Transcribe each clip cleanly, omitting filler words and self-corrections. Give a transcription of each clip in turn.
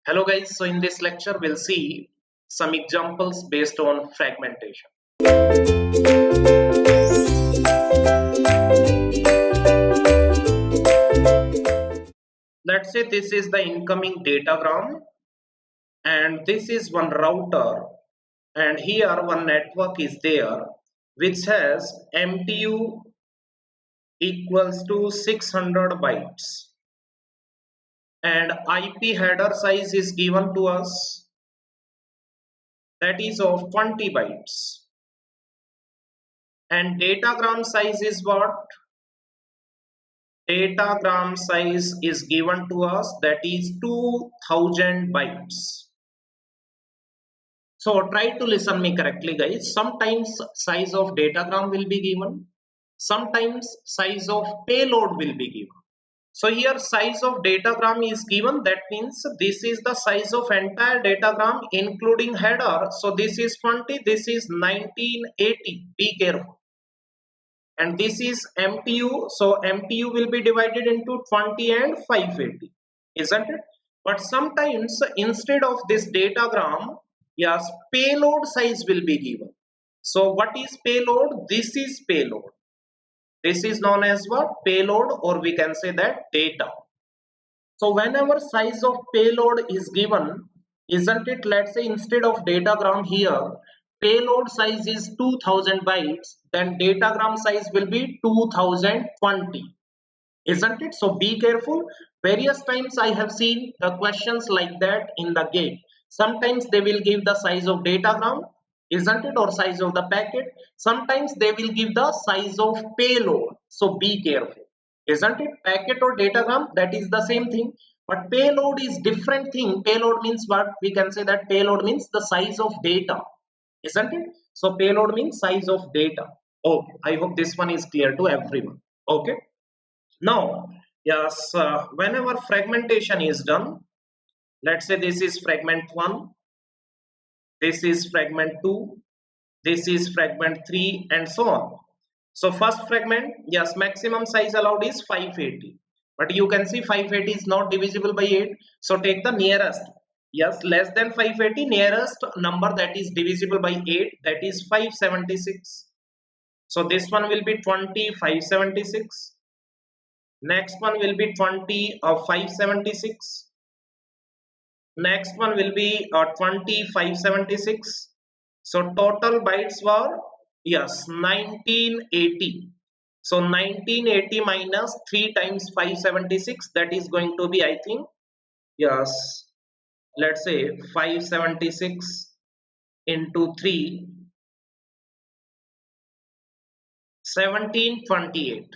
Hello guys, so in this lecture we'll see some examples based on fragmentation. Let's say this is the incoming datagram and this is one router, and here one network is there which has MTU equals to 600 bytes and IP header size is given to us, that is of 20 bytes, and datagram size is what? Datagram size is given to us, that is 2000 bytes. So try to listen me correctly guys. Sometimes size of datagram will be given, sometimes size of payload will be given. So here size of datagram is given, that means this is the size of entire datagram including header. So this is 20, this is 1980, be careful. And this is MTU, so MTU will be divided into 20 and 580, isn't it? But sometimes instead of this datagram, yes, payload size will be given. So what is payload? This is payload. This is known as what? Payload, or we can say that data. So whenever size of payload is given, isn't it, let's say instead of datagram here, payload size is 2000 bytes, then datagram size will be 2020, isn't it? So be careful. Various times I have seen the questions like that in the gate. Sometimes they will give the size of datagram, isn't it, or size of the packet. Sometimes they will give the size of payload. So be careful, isn't it? Packet or datagram, that is the same thing, but payload is different thing. Payload means what? We can say that payload means the size of data, isn't it? So payload means size of data. Okay, I hope this one is clear to everyone. Okay, now yes, whenever fragmentation is done, let's say this is fragment 1, this is fragment 2, this is fragment 3, and so on. So first fragment, yes, maximum size allowed is 580, but you can see 580 is not divisible by 8, so take the nearest. Yes, less than 580, nearest number that is divisible by 8, that is 576. So this one will be 20 576. Next one will be 20 of 576. Next one will be 20 576. So total bytes were, yes, 1980. So 1980 minus 3 times 576, that is going to be, I think, yes, let's say 576 into 3, 1728.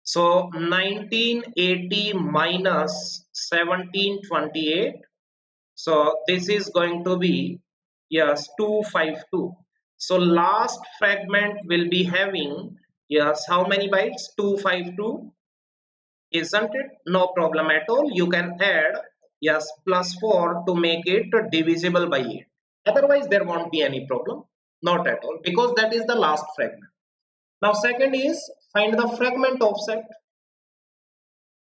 So 1980 minus 1728. So this is going to be, yes, 252. So last fragment will be having, yes, how many bytes? 252, isn't it? No problem at all. You can add, yes, plus 4 to make it divisible by 8. Otherwise there won't be any problem, not at all, because that is the last fragment. Now second is find the fragment offset.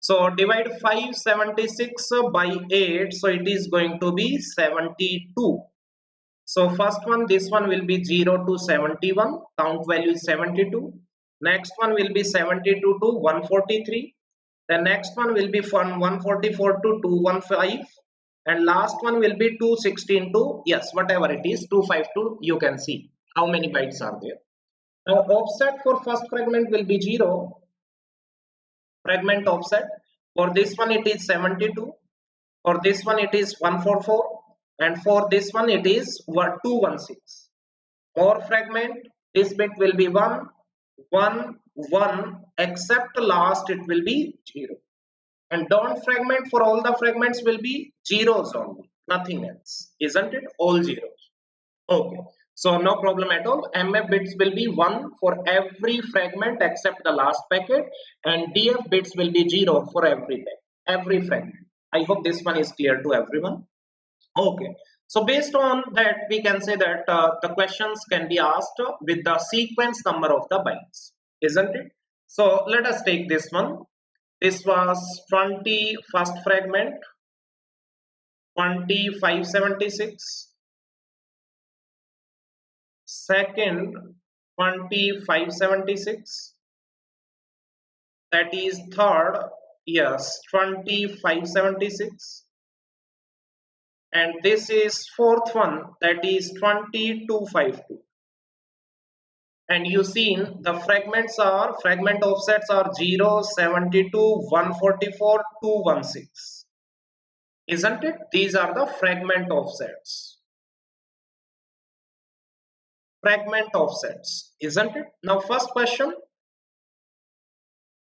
So divide 576 by 8, so it is going to be 72. So first one, this one will be 0 to 71, count value is 72. Next one will be 72 to 143. The next one will be from 144 to 215. And last one will be 216 to, yes, whatever it is, 252. You can see how many bytes are there. Now offset for first fragment will be 0. Fragment offset. For this one it is 72. For this one it is 144. And for this one it is 216. More fragment, this bit will be 1, 1, 1, except last it will be 0. And don't fragment, for all the fragments will be zeros only, nothing else, isn't it? All zeros. Okay, so no problem at all. MF bits will be 1 for every fragment except the last packet, and DF bits will be 0 for every fragment. I hope this one is clear to everyone. Okay, so based on that, we can say that the questions can be asked with the sequence number of the bytes, isn't it? So let us take this one. This was 20 first fragment. 2576, second 2576, that is third, yes, 2576, and this is fourth one, that is 2252. And you seen the fragment offsets are 0, 72, 144, 216, isn't it? These are the fragment offsets, isn't it? Now first question,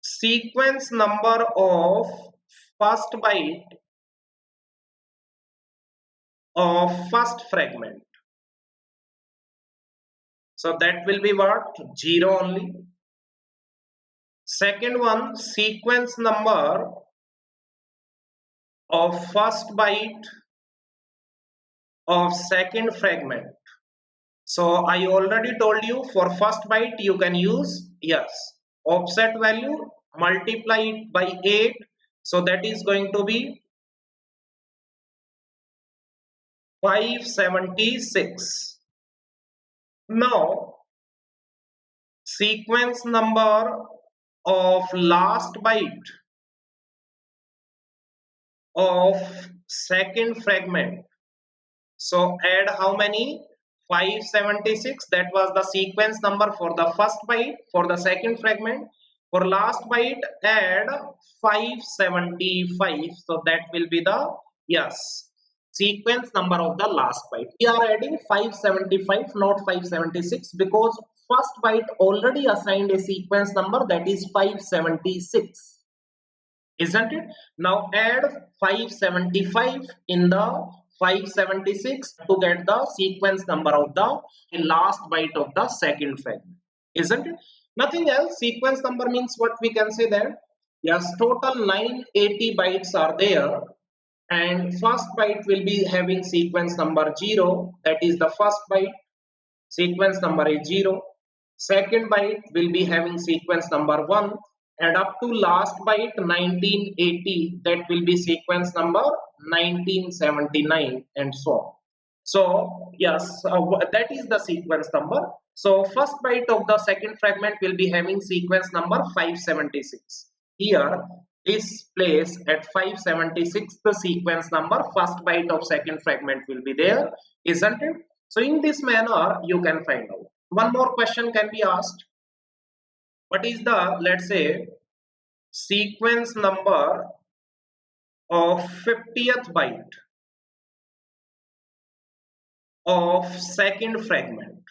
sequence number of first byte of first fragment. So that will be what? 0 only. Second one, sequence number of first byte of second fragment. So I already told you for first byte you can use, yes, offset value, multiply it by 8. So that is going to be 576. Now sequence number of last byte of second fragment. So add how many? 576. That was the sequence number for the first byte. For the second fragment, for last byte add 575. So that will be the, yes, sequence number of the last byte. We are adding 575, not 576, because first byte already assigned a sequence number, that is 576, isn't it? Now add 575 in the 576 to get the sequence number of the last byte of the second fragment, isn't it? Nothing else. Sequence number means what we can say there. Yes, total 980 bytes are there, and first byte will be having sequence number 0, that is the first byte, sequence number is 0. Second byte will be having sequence number 1, and up to last byte 1980, that will be sequence number 1979, and so on. So yes, that is the sequence number. So first byte of the second fragment will be having sequence number 576. Here this place at 576, the sequence number first byte of second fragment will be there, isn't it? So in this manner you can find out. One more question can be asked. What is the, let's say, sequence number of 50th byte of second fragment?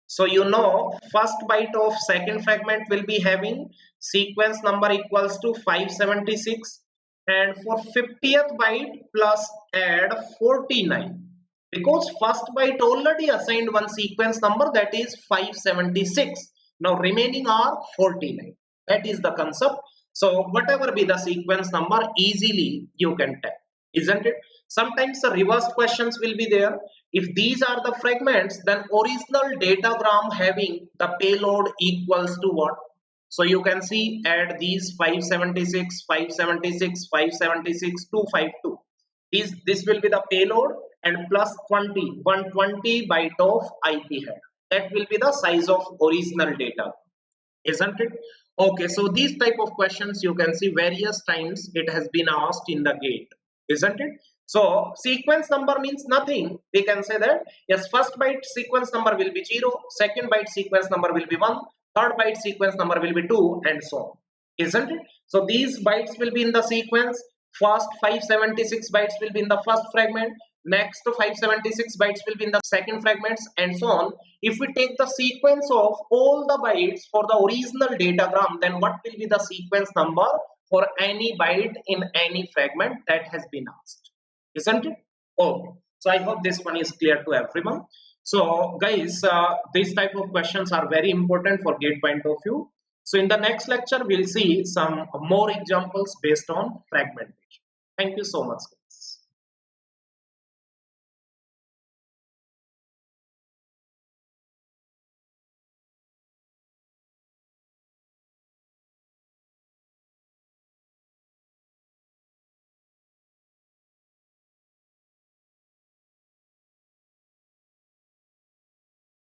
So you know first byte of second fragment will be having sequence number equals to 576, and for 50th byte plus add 49, because first byte already assigned one sequence number, that is 576. Now remaining are 49. That is the concept. So whatever be the sequence number, easily you can tell, isn't it? Sometimes the reverse questions will be there. If these are the fragments, then original datagram having the payload equals to what? So you can see, add these 576, 576, 576, 252. This will be the payload, and plus 20, 120 byte of IP header. That will be the size of original data, isn't it? Okay, so these type of questions you can see various times it has been asked in the gate, isn't it? So sequence number means nothing. We can say that yes, first byte sequence number will be 0, second byte sequence number will be 1, third byte sequence number will be 2, and so on, isn't it? So these bytes will be in the sequence. First 576 bytes will be in the first fragment, next 576 bytes will be in the second fragments, and so on. If we take the sequence of all the bytes for the original datagram, then what will be the sequence number for any byte in any fragment? That has been asked, isn't it? Okay, so I hope this one is clear to everyone. So guys, these type of questions are very important for gate point of view. So in the next lecture we'll see some more examples based on fragmentation. Thank you so much.